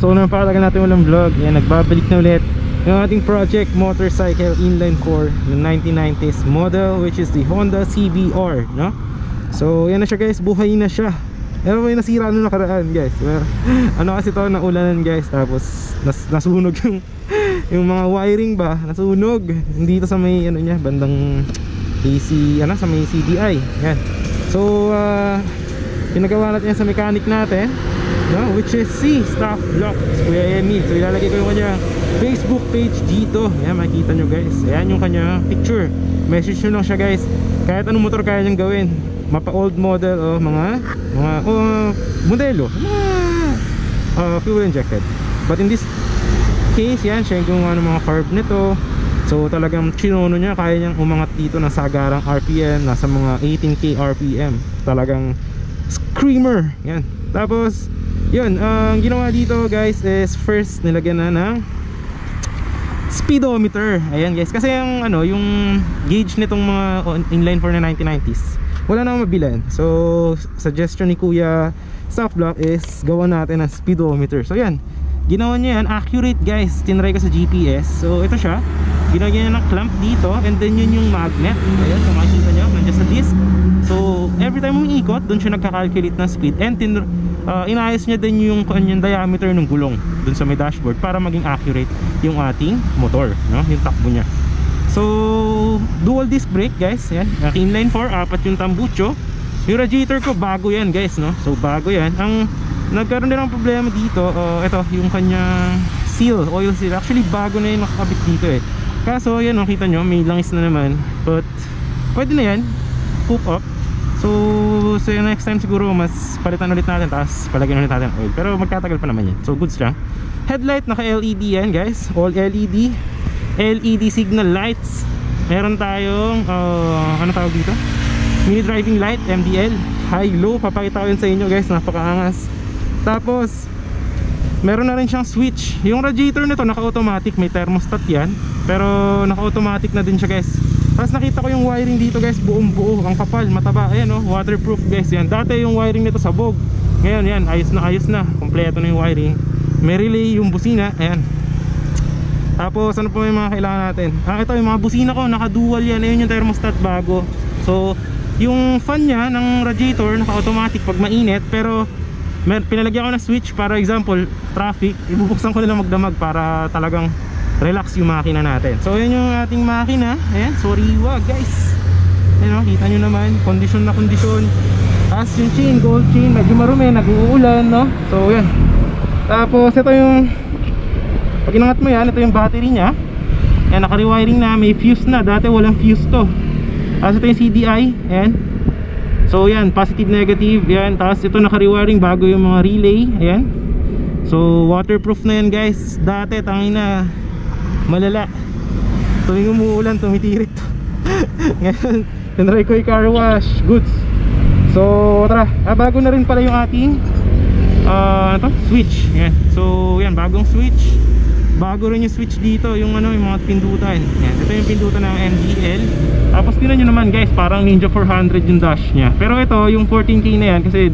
So napakatagal natin walang vlog. Yan, nagbabalik na ulit yung ating project motorcycle inline 4 yung 1990s model, which is the Honda CBR, no? So yan na siya guys, buhay na siya. Pero may nasira nung nakaraan guys. Ano kasi to, naulanan guys. Tapos nasunog yung mga wiring ba, nasunog. Dito sa may ano niya, bandang AC, ano, sa may CDI. Yan. So pinagawa natin yan sa mechanic natin, no? Which is si Stock Block, Kuya Emil. So ilalagay ko yung kanya Facebook page dito. Yan, makikita nyo guys. Ayan yung kanya picture. Message nyo lang siya guys. Kahit anong motor kaya niyang gawin. Mapa old model o mga modelo, mga fuel injected. But in this case, yan siya yung mga carb nito. So talagang chinono niya, kaya niyang umangat dito ng sagarang RPM, nasa mga 18k RPM. Talagang screamer. Yan. Tapos yun, ang ginawa dito guys is first nilagyan na ng speedometer. Ayan guys, kasi yung ano, yung gauge nitong mga inline 4 na 1990s wala na mabilan. So suggestion ni Kuya Stock Block is gawa natin ng speedometer. So yan, ginawa niya yan, accurate guys. Tinry ko sa GPS. So ito siya, ginawa niya ng clamp dito, and then yun yung magnet. Ayan, so makikita nyo, nandiyan sa disc. So every time mong ikot, doon siya nagka-calculate ng speed. And inayos niya din yung diameter ng gulong doon sa may dashboard para maging accurate yung ating motor, no? Yung takbo niya. So dual disc brake guys. Yan, inline 4, apat yung tambucho. Yung radiator ko bago yan guys, no? So bago yan. Ang nagkaroon din ng problema dito, ito yung kanyang seal, oil seal. Actually bago na yung nakakabit dito eh. Kaso yan, nakita nyo, may langis na naman. But pwede na yan, hook up. So next time siguro mas palitan ulit natin, tapos palagyan ulit natin oil. Pero magtatagal pa naman yan, so goods lang. Headlight naka LED yan guys, all LED. LED signal lights. Meron tayong ano tawag dito, mini driving light, MDL, high low. Papakita ko yun sa inyo guys, napakaangas. Tapos meron na rin siyang switch. Yung radiator nito naka-automatic, may thermostat yan, pero naka-automatic na din siya guys. Tapos nakita ko yung wiring dito guys, buong buo, ang kapal, mataba. Ayan oh, waterproof guys yan. Dati yung wiring nito sabog, ngayon yan, ayos na, kompleto na yung wiring. May relay yung busina, ayan. Tapos ano pa may mga kailangan natin? Ito yung mga busina ko, naka-dual yan. Ayun yung thermostat bago. So yung fan nya ng radiator naka-automatic pag mainit, pero pinalagyan ko na switch para example traffic, ibubuksan ko na lang magdamag para talagang relax yung makina natin. So yun yung ating makina. Ayan, soriwa guys. Ayan o, kita nyo naman, kondisyon na kondisyon. Tapos yung chain, gold chain, medyo marumi, nag-uulan, no? So yan. Tapos ito yung, pag inangat mo yan, ito yung battery nya. Ayan, naka-rewiring na, may fuse na. Dati walang fuse to. Tapos ito yung CDI. Ayan. So yan, positive negative. Ayan, tapos ito naka-rewiring bago yung mga relay. Ayan. So waterproof na yan guys. Dati tangin na malala, tuwing umuulan tumitirik to. Ngayon tinry ko yung car wash, goods. So tara, bago na rin pala yung ating switch. Ayan. So yan, bagong switch. Bago rin yung switch dito, yung ano, yung mga pindutan. Yan, ito yung pindutan ng MDL. Tapos tingnan nyo naman guys, parang Ninja 400 yung dash nya. Pero ito, yung 14K na yan, kasi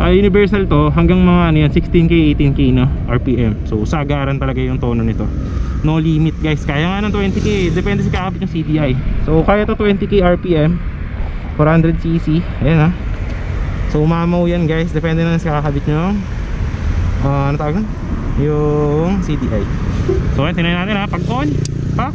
universal to, hanggang mga ano yan, 16K, 18K no, RPM. So sagaran talaga yung tono nito. No limit guys, kaya nga ng 20K, depende sa kakabit yung CDI. So kaya to 20K RPM, 400cc. Ayan ha. So umamaw yan guys, depende na sa kakabit nyo. Ano tawag na? Yung CDI. So yan, tingnan natin ha, pag on, pak.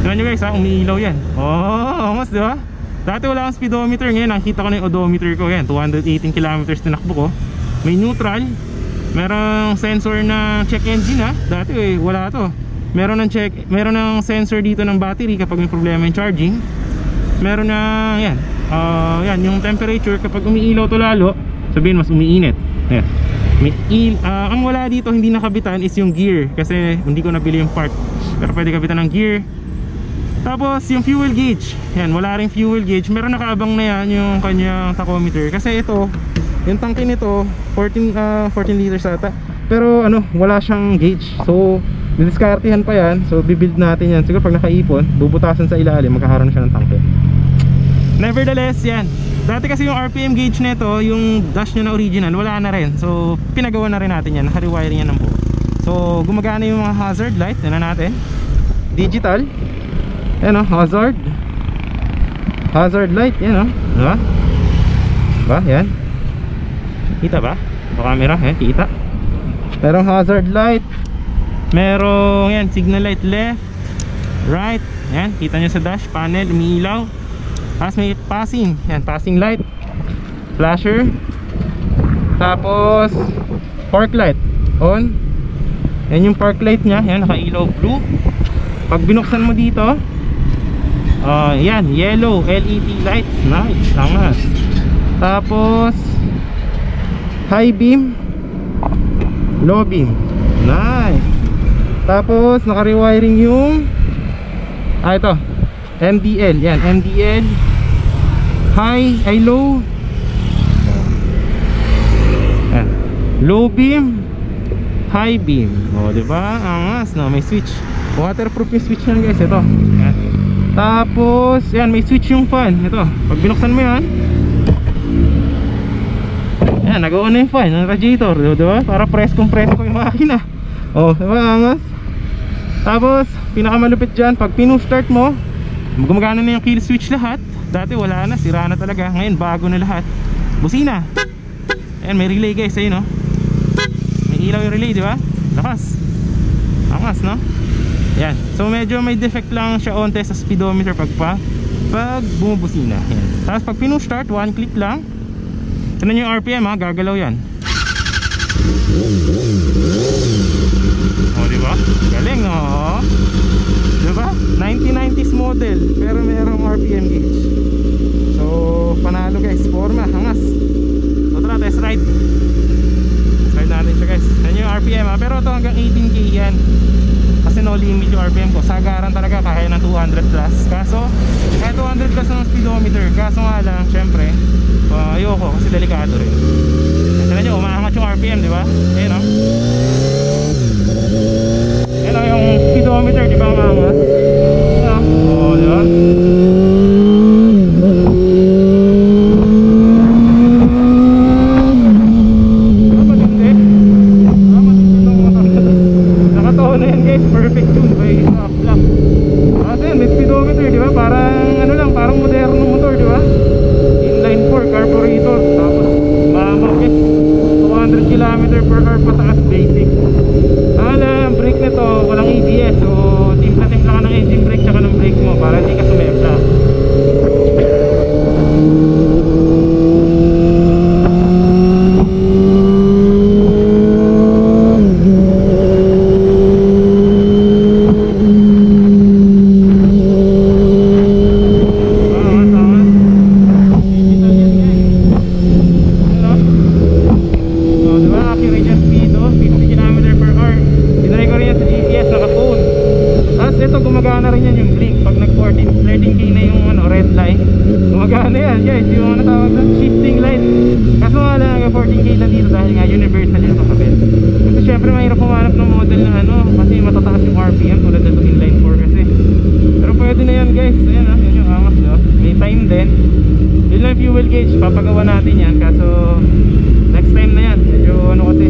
Tingnan nyo guys ha, umiilaw yan. Oh, mas diba? Dati wala akong speedometer, ngayon nakita ko na yung odometer ko. Yan, 218 kilometers tinakbo ko. May neutral, merong sensor na check engine ha. Dati wala to. Meron ng sensor dito ng battery kapag may problema yung charging. Meron na yan. Yan, yung temperature kapag umiilaw to lalo, sabihin mas umiinit. Yan. Ang wala dito hindi nakabitan is yung gear, kasi hindi ko nabili yung part. Pero pwede kabitan ng gear. Tapos yung fuel gauge, yan, wala ring fuel gauge. Meron nakaabang na yan yung kanyang tachometer, kasi ito, yung tangke nito 14 liters ata. Pero ano, wala siyang gauge. So didiskartehan pa yan. So bibuild natin yan. Siguro pag nakaipon, bubutasan sa ilalim, magkakaroon siya ng tangke. Nevertheless, yan, Dati kasi yung RPM gauge nito, yung dash nyo na original, wala na rin. So pinagawa na rin natin yan, naka-rewiring yan ng buo. So gumagana yung mga hazard light. Yan na natin, digital. Yan o, hazard light, yan o, diba? Diba, yan. Kita ba? Sa camera, yan, kita. Merong hazard light. Merong yan, signal light left, right. Yan, kita nyo sa dash panel, umiilaw. Tapos may passing, yan, passing light, flasher. Tapos park light on. Yan yung park light nya, yan, nakailaw blue. Pag binuksan mo dito, yan, yellow LED lights. Nice, angas. Tapos high beam, low beam. Nice. Tapos naka-rewiring yung ito, MDL. Yan, MDL high, ay low. Yan, low beam, high beam. O, diba? Angas, no? May switch. Waterproof yung switch yan, guys. Ito. Yan. Tapos, yan, may switch yung fan. Ito, pag binuksan mo yan, yan, nag-on na yung fan, yung radiator, diba? Para press-compress ko yung makina. O, diba? Angas. Tapos, pinakamalupit dyan, pag pinu-start mo, gumagana na yung kill switch lahat. Dati wala na, sira na talaga. Ngayon bago na lahat. Busina. Ayan, may relay guys, ayun no. May ilaw yung relay, di ba? Lakas. Angas, no? Ayan. So medyo may defect lang siya onte sa speedometer pag bumubusina. Ayan. Tapos pag pinu-start, one click lang. Tignan nyo yung RPM ha, gagalaw yan. O, di ba? Galing, no? Diba? 1990s model pero mayroong RPM gauge. So panalo guys, forma, hangas. So tara, test ride. Test ride natin siya guys. Yan yung RPM ha, pero ito hanggang 18k yan. Kasi no limit yung RPM ko. Sagaran talaga kaya ng 200 plus. Kaso kaya 200 plus ng speedometer. Kaso nga lang, syempre ayoko kasi delikado rin. Kasi na nyo, umaangat yung RPM, diba? Ayun o. Yan o yung speedometer, diba umaangat? Oo, diba? Matindi. Matindi ng motor. Nakataon na yan guys, perfect tune by Black. Kasi yan, may speedometer, diba? Parang ano lang, parang modernong motor, diba? Inline 4 carburetor. Tapos mamaw guys, 200 km/h pataas basic. Ang brake nito walang ABS, so timpla-timpla ka ng engine brake tsaka ng brake mo para hindi ka sumempla. Gumagana rin yan yung blink pag nag 13k na yung red line. Gumagana yan guys, yung tawag na shifting light. Kaso nga lang 14k lang dito dahil nga universal yung kakabit. Kasi syempre mahirap pumanap ng model na kasi matataas yung RPM tulad nito inline 4 kasi. Pero pwede na yan guys. Ayan yan yung angas nyo. May time din. Yun lang fuel gauge, papagawa natin yan. Kaso next time na yan, medyo kasi